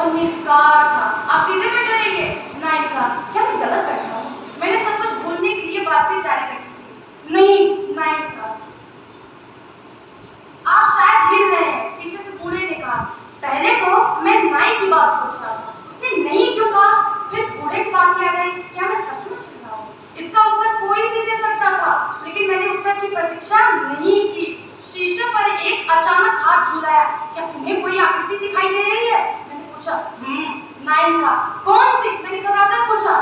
और निर्विकार था। आप सीधे बैठे रहिए। नाई ने कहा, क्या मैं गलत बैठा हूँ? मैंने सब कुछ भूलने के लिए बातचीत जारी रखी थी। नहीं, नाई ने कहा, आप शायद हिल रहे हैं। पीछे से बूढ़े ने कहा, पहले तो मैं नाई की बात सोच रहा था, उसने नहीं क्यों कहा? फिर बूढ़े की बात याद आई, क्या मैं सचमुच हिल रहा हूँ? इसका उत्तर कोई भी दे सकता था, लेकिन मैंने उत्तर की प्रतीक्षा नहीं की। शीशे पर एक अचानक हाथ झुलाया। क्या तुम्हें कोई आकृति दिखाई दे रही है? मैंने पूछा। नाई ने कहा, कौन सी? मैंने घबराकर पूछा।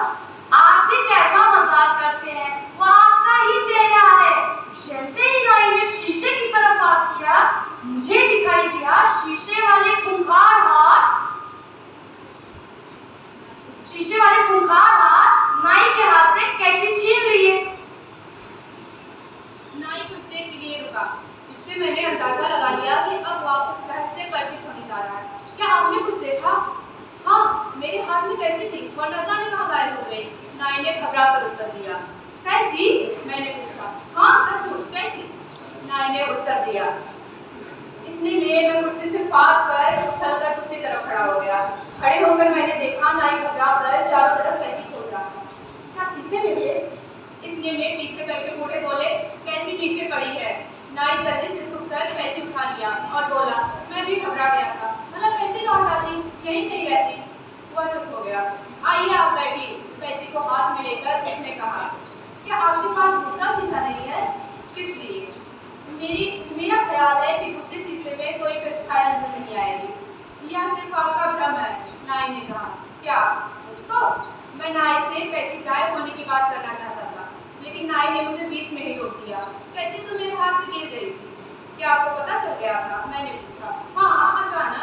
आप भी कैसा मजाक करते हैं, वो आपका ही चेहरा है। जैसे ही नाई ने शीशे की तरफ हाथ किया, मुझे दिखाई दिया शीशे वाले खूंखार हाथ नाई के हाथ से कैंची छीन लिए। नाई कुछ देर के लिए रुका। इससे मैंने अंदाजा लगा लिया कि अब वह उस रहस्य से परिचित होने जा रहा है। क्या आपने कुछ देखा? हाँ, मेरे हाथ में कैंची थी और न जाने कहाँ गायब हो गई। नाई ने घबरा कर उत्तर दिया। कैंची? मैंने पूछा। हाँ, सचमुच कैंची, नाई ने उत्तर दिया। इतने में मैं कुर्सी से फाक कर उछलकर दूसरी तरफ खड़ा हो गया। खड़े होकर मैंने देखा नाई घबरा कर चारों तरफ कैंची खोज रहा था। क्या शीशे में से? इतने में पीछे करके बूढ़े बोले, कैंची नीचे पड़ी है। नाई जल्दी से छुपकर कैंची उठा लिया और बोला, मैं भी घबरा गया था, भला कैंची कहाँ जाती? यहीं कहीं रहती। वह चुप हो गया। आइए आप बैठिए, कैंची को हाथ में लेकर उसने कहा। क्या आपके पास दूसरा शीशा नहीं है? किस लिए? मेरा ख्याल है कि दूसरे शीशे में कोई परछाई नजर नहीं आएगी। यह सिर्फ आपका भ्रम है, नाई ने कहा। क्या मुझको? मैं नाई से कैंची गायब होने की बात करना चाहता था, लेकिन नाई ने मुझे बीच में ही रोक दिया। कैंची तो मेरे हाथ से गिर गई थी। क्या आपको पता चल गया था? मैंने पूछा। हाँ, अचानक